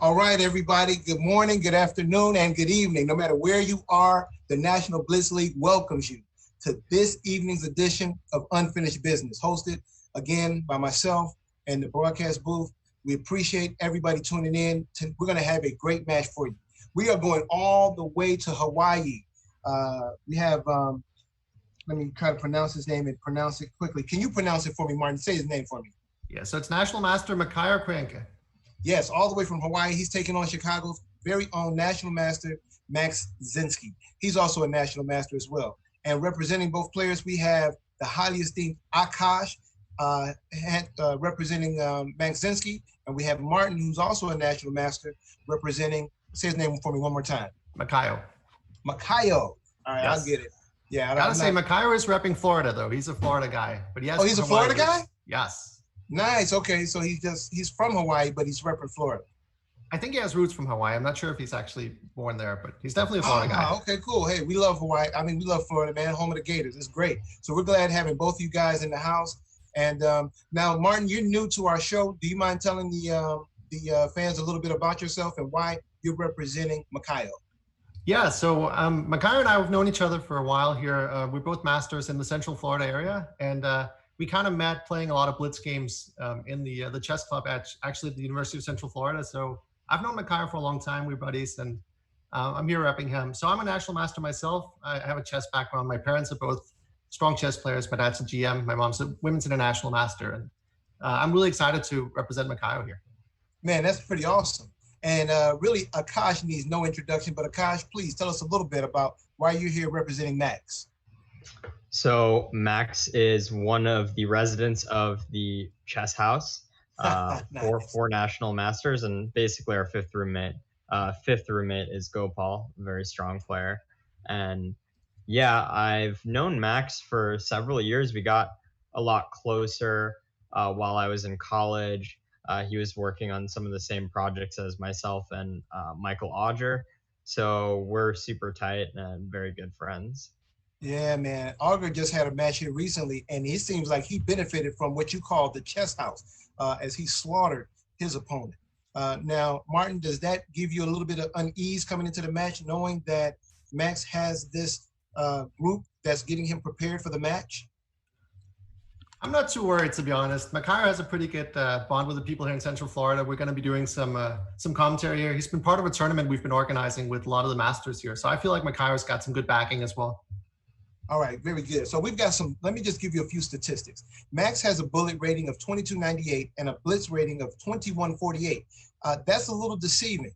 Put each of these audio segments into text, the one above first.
All right, everybody. Good morning, good afternoon, and good evening. No matter where you are, the National Blitz League welcomes you to this evening's edition of Unfinished Business, hosted again by myself and the broadcast booth. We appreciate everybody tuning in. We're going to have a great match for you. We are going all the way to Hawaii. We have, let me try to pronounce his name and pronounce it quickly. Can you pronounce it for me, Martin? Say his name for me. Yeah, so it's National Master Makaio Krienke. Yes, all the way from Hawaii. He's taking on Chicago's very own National Master, Max Zinski. He's also a National Master as well. And representing both players, we have the highly esteemed Aakaash, representing Max Zinski. And we have Martin, who's also a National Master, representing, say his name for me one more time. Makaio. Makaio. All right, yes. I'll get it. Yeah, I gotta say, Makaio is repping Florida, though. He's a Florida guy. But he has he's a Florida guy? Yes. Nice. Okay, so he's from Hawaii, but he's repping Florida. I think he has roots from Hawaii. I'm not sure if he's actually born there, but he's definitely a Florida guy. Okay, cool. Hey, we love Hawaii. I mean, we love Florida, man. Home of the Gators. It's great. So we're glad having both of you guys in the house. And now, Martin, you're new to our show. Do you mind telling the fans a little bit about yourself and why you're representing Makaio? Yeah, so Makaio and I have known each other for a while here. We're both masters in the Central Florida area, and we kind of met playing a lot of blitz games in the chess club actually at the University of Central Florida. So I've known Makaio for a long time. We're buddies, and I'm here repping him. So I'm a national master myself. I have a chess background. My parents are both strong chess players. My dad's a GM. My mom's a women's international master. And I'm really excited to represent Makaio here. Man, that's pretty awesome. And really, Aakaash needs no introduction, but Aakaash, please tell us a little bit about why you're here representing Max. So Max is one of the residents of the chess house, nice. four national masters, and basically our fifth roommate. Fifth roommate is Gopal, a very strong player. And yeah, I've known Max for several years. We got a lot closer while I was in college. He was working on some of the same projects as myself and Michael Auger. So we're super tight and very good friends. Yeah, man. Auger just had a match here recently, and it seems like he benefited from what you call the chess house as he slaughtered his opponent. Now, Martin, does that give you a little bit of unease coming into the match, knowing that Max has this group that's getting him prepared for the match? I'm not too worried, to be honest. Makaio has a pretty good bond with the people here in Central Florida. We're going to be doing some commentary here. He's been part of a tournament we've been organizing with a lot of the masters here. So I feel like Makaio's got some good backing as well. All right, very good. So we've got some, let me just give you a few statistics. Max has a bullet rating of 2298 and a blitz rating of 2148. That's a little deceiving.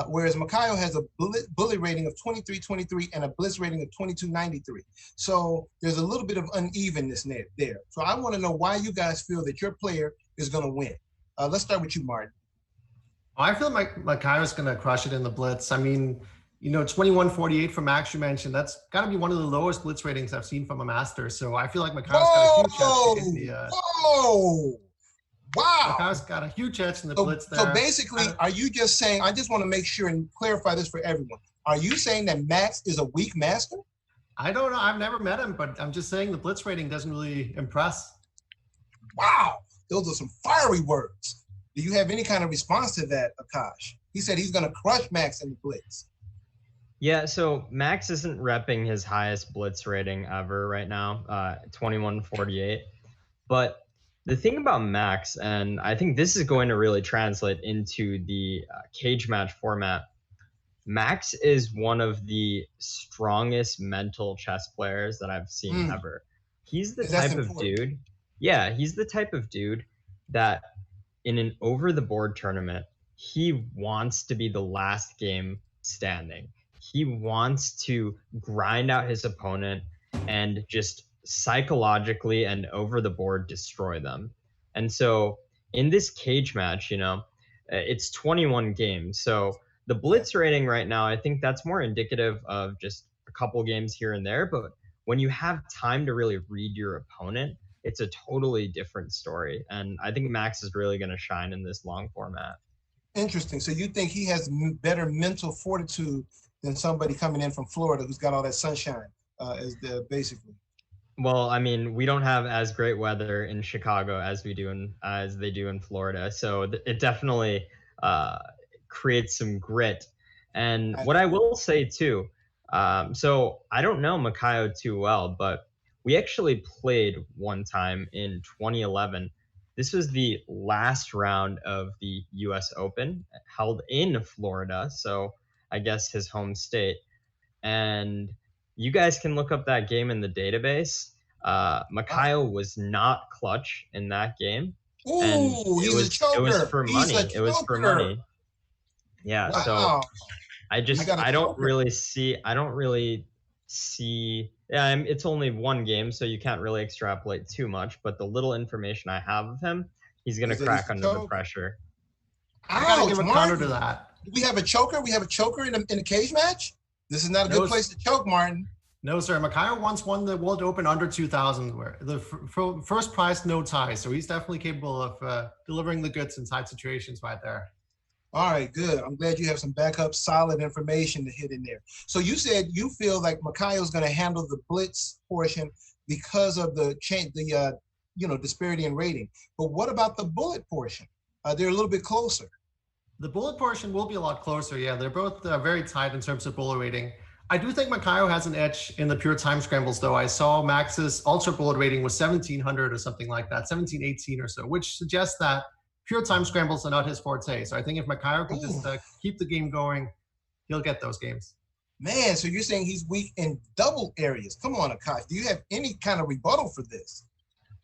Whereas Makaio has a bullet rating of 2323 and a blitz rating of 2293. So there's a little bit of unevenness there. So I want to know why you guys feel that your player is going to win. Let's start with you, Martin. I feel like Makaio's going to crush it in the blitz. I mean, 2148 from Max, you mentioned, that's got to be one of the lowest blitz ratings I've seen from a master. So I feel like Makaio's got a huge edge in the Wow. Makaio's got a huge edge in the blitz there. So basically, are you just saying, I just want to make sure and clarify this for everyone. Are you saying that Max is a weak master? I don't know. I've never met him, but I'm just saying the blitz rating doesn't really impress. Wow. Those are some fiery words. Do you have any kind of response to that, Aakaash? He said he's going to crush Max in the blitz. Yeah, so Max isn't repping his highest blitz rating ever right now, 2148. But the thing about Max, and I think this is going to really translate into the cage match format, Max is one of the strongest mental chess players that I've seen ever. He's the type of dude. Yeah, he's the type of dude that in an over-the-board tournament, he wants to be the last game standing. He wants to grind out his opponent and just psychologically and over the board destroy them. And so in this cage match, it's 21 games. So the blitz rating right now, I think that's more indicative of just a couple games here and there. But when you have time to really read your opponent, it's a totally different story. And I think Max is really going to shine in this long format. Interesting. So you think he has better mental fortitude than somebody coming in from Florida who's got all that sunshine, basically? Well, I mean, we don't have as great weather in Chicago as they do in Florida, so it definitely creates some grit. And what I will say too, so I don't know Makaio too well, but we actually played one time in 2011. This was the last round of the US Open held in Florida, so I guess his home state. And you guys can look up that game in the database. Makaio was not clutch in that game. And Ooh, he's a choker. It was for money. It was for money. Yeah. Wow. So I don't really see. Yeah, it's only one game, so you can't really extrapolate too much. But the little information I have of him, he's gonna crack under the pressure. I gotta give a counter to that. Do we have a choker? We have a choker in a cage match? This is not a good place to choke, Martin. No, sir. Makaio once won the World Open under 2,000, where the first prize, no ties. So he's definitely capable of delivering the goods in tight situations right there. All right, good. I'm glad you have some backup, solid information to hit in there. So you said you feel like Makaio's going to handle the blitz portion because of the disparity in rating. But what about the bullet portion? They're a little bit closer. The bullet portion will be a lot closer. Yeah, they're both very tight in terms of bullet rating. I do think Makaio has an edge in the pure time scrambles, though. I saw Max's ultra bullet rating was 1,700 or something like that, 1,718 or so, which suggests that pure time scrambles are not his forte. So I think if Makaio can just keep the game going, he'll get those games. Man, so you're saying he's weak in double areas. Come on, Aakaash. Do you have any kind of rebuttal for this?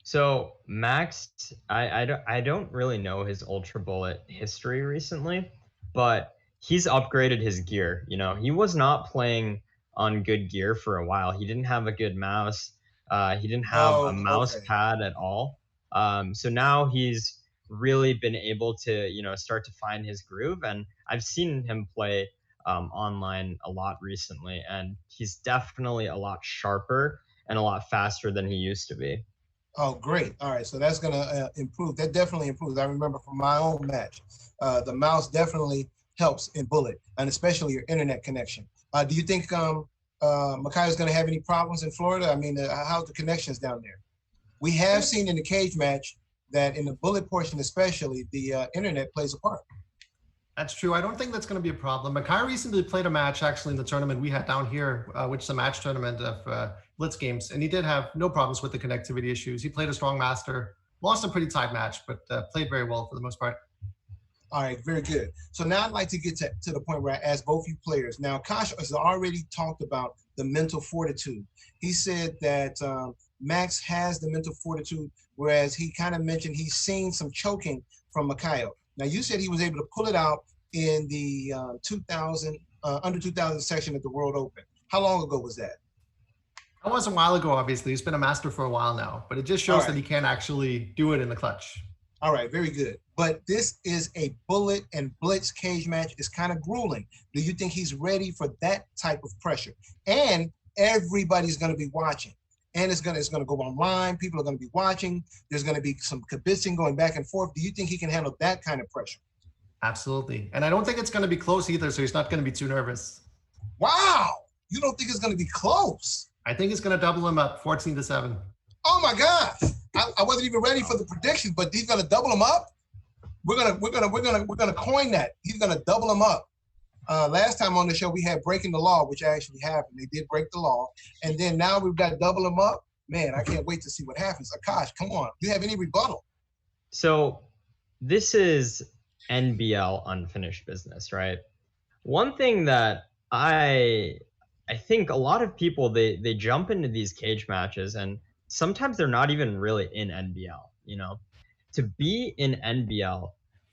So Max, I don't really know his ultra bullet history recently, but he's upgraded his gear. You know, he was not playing on good gear for a while. He didn't have a good mouse. He didn't have a mouse pad at all. So now he's really been able to, start to find his groove. And I've seen him play online a lot recently, and he's definitely a lot sharper and a lot faster than he used to be. Oh, great. All right. So that's going to improve. That definitely improves. I remember from my own match, the mouse definitely helps in bullet, and especially your internet connection. Do you think Makaio is going to have any problems in Florida? I mean, how's the connections down there? We have seen in the cage match that in the bullet portion especially, the internet plays a part. That's true. I don't think that's going to be a problem. Makaio recently played a match actually in the tournament we had down here, which is a match tournament of blitz games, and he did have no problems with the connectivity issues. He played a strong master, lost a pretty tight match, but played very well for the most part. All right, very good. So now I'd like to get to the point where I ask both you players. Now, Aakaash has already talked about the mental fortitude. He said that Max has the mental fortitude, whereas he kind of mentioned he's seen some choking from Makaio. Now, you said he was able to pull it out in the under 2,000 section at the World Open. How long ago was that? That was a while ago, obviously. He's been a master for a while now, but it just shows that he can actually do it in the clutch. All right, very good. But this is a bullet and blitz cage match. It's kind of grueling. Do you think he's ready for that type of pressure? And everybody's going to be watching. And it's going to go online. People are going to be watching. There's going to be some kibitzing going back and forth. Do you think he can handle that kind of pressure? Absolutely. And I don't think it's going to be close either, so he's not going to be too nervous. Wow. You don't think it's going to be close? I think it's going to double him up, 14-7. Oh my gosh. I wasn't even ready for the prediction, but he's going to double him up. We're gonna coin that. He's going to double him up. Last time on the show, we had breaking the law, which actually happened. They did break the law. And then now we've got double him up. Man, I can't wait to see what happens. Aakaash, come on. Do you have any rebuttal? So this is NBL unfinished business, right? One thing that I think a lot of people, they jump into these cage matches, and sometimes they're not even really in NBL, To be in NBL,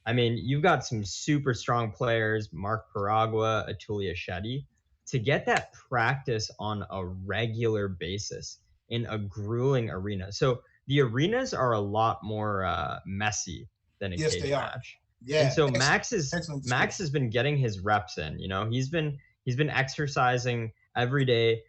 I mean, you've got some super strong players, Mark Paragua, Atulia Shetty. To get that practice on a regular basis in a grueling arena. So the arenas are a lot more messy than a cage match. Yeah. And so Max has been getting his reps in. He's been exercising every day,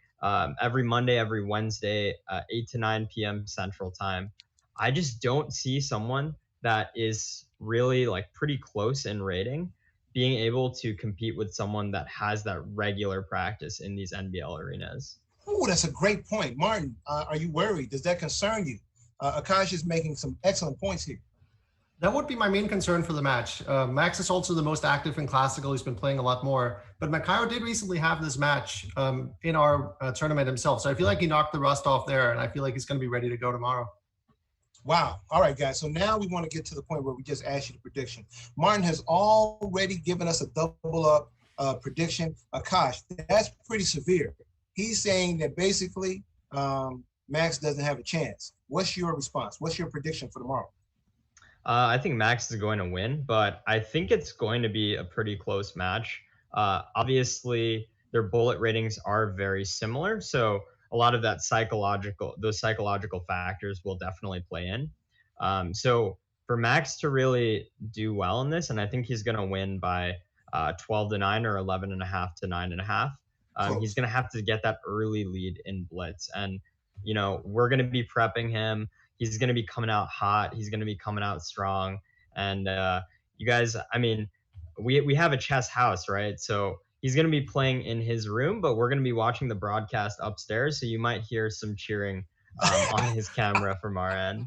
every Monday, every Wednesday, 8 to 9 p.m. Central Time. I just don't see someone that is really pretty close in rating being able to compete with someone that has that regular practice in these NBL arenas. Oh, that's a great point. Martin, are you worried? Does that concern you? Aakaash is making some excellent points here. That would be my main concern for the match. Max is also the most active in Classical. He's been playing a lot more. But Makaio did recently have this match in our tournament himself. So I feel like he knocked the rust off there, and I feel like he's going to be ready to go tomorrow. Wow. All right, guys. So now we want to get to the point where we just asked you the prediction. Martin has already given us a double up prediction. Aakaash, that's pretty severe. He's saying that basically Max doesn't have a chance. What's your response? What's your prediction for tomorrow? I think Max is going to win, but I think it's going to be a pretty close match. Obviously, their bullet ratings are very similar, so a lot of those psychological factors will definitely play in. So for Max to really do well in this, and I think he's going to win by 12-9 or 11.5 to 9.5. He's going to have to get that early lead in blitz, and we're going to be prepping him. He's going to be coming out hot. He's going to be coming out strong. And you guys, I mean, we have a chess house, right? So he's going to be playing in his room, but we're going to be watching the broadcast upstairs. So you might hear some cheering on his camera from our end.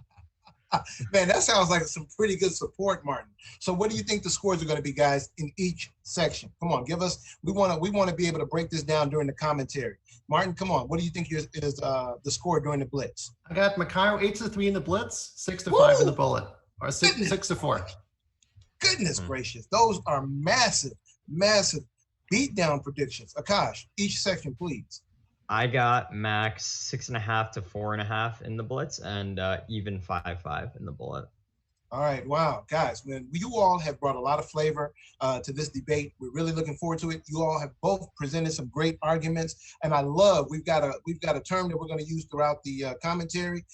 Man, that sounds like some pretty good support, Martin. So what do you think the scores are going to be, guys, in each section? Come on, give us, we want to be able to break this down during the commentary. Martin, come on. What do you think is the score during the blitz? I got Makaio 8-3 in the blitz, 6-5 in the bullet, or 6-4. Goodness gracious. Those are massive, massive beatdown predictions. Aakaash, each section, please. I got Max 6.5 to 4.5 in the blitz, and even 5-5 in the bullet. All right, wow, guys, man, you all have brought a lot of flavor to this debate. We're really looking forward to it. You all have both presented some great arguments, and I love we've got a term that we're going to use throughout the commentary,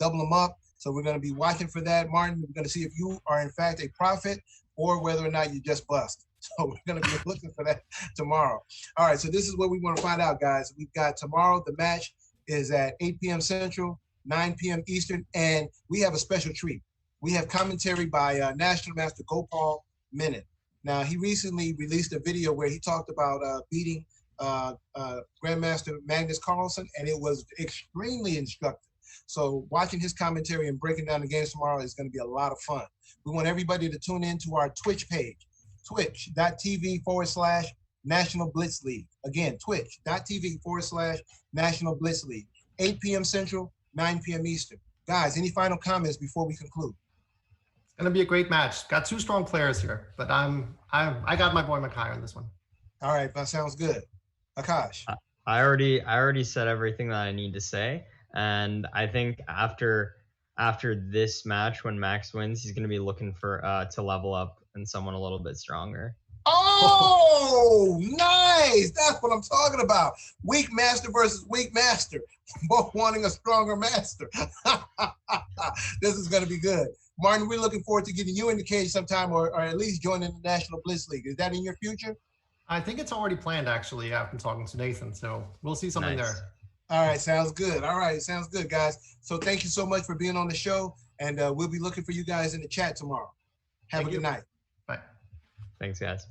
double them up. So we're going to be watching for that, Martin. We're going to see if you are in fact a prophet or whether or not you just bust. So we're going to be looking for that tomorrow. All right, so this is what we want to find out, guys. We've got tomorrow, the match is at 8 p.m. Central, 9 p.m. Eastern, and we have a special treat. We have commentary by National Master Gopal Menon. Now, he recently released a video where he talked about beating Grandmaster Magnus Carlsen, and it was extremely instructive. So watching his commentary and breaking down the games tomorrow is going to be a lot of fun. We want everybody to tune in to our Twitch page, twitch.tv/National Blitz League. Again, twitch.tv/National Blitz League. 8 p.m. Central, 9 p.m. Eastern. Guys, any final comments before we conclude? It's going to be a great match. Got two strong players here, but I got my boy Makaio in this one. All right, that sounds good. Aakaash. I already said everything that I need to say, and I think after this match, when Max wins, he's going to be looking for to level up and someone a little bit stronger. Oh, nice. That's what I'm talking about. Weak master versus weak master. Both wanting a stronger master. This is going to be good. Martin, we're looking forward to getting you in the cage sometime or at least joining the National Blitz League. Is that in your future? I think it's already planned, actually. I've been talking to Nathan, so we'll see something there. All right, sounds good. All right, sounds good, guys. So thank you so much for being on the show, and we'll be looking for you guys in the chat tomorrow. Have a good night. Bye. Thanks, guys.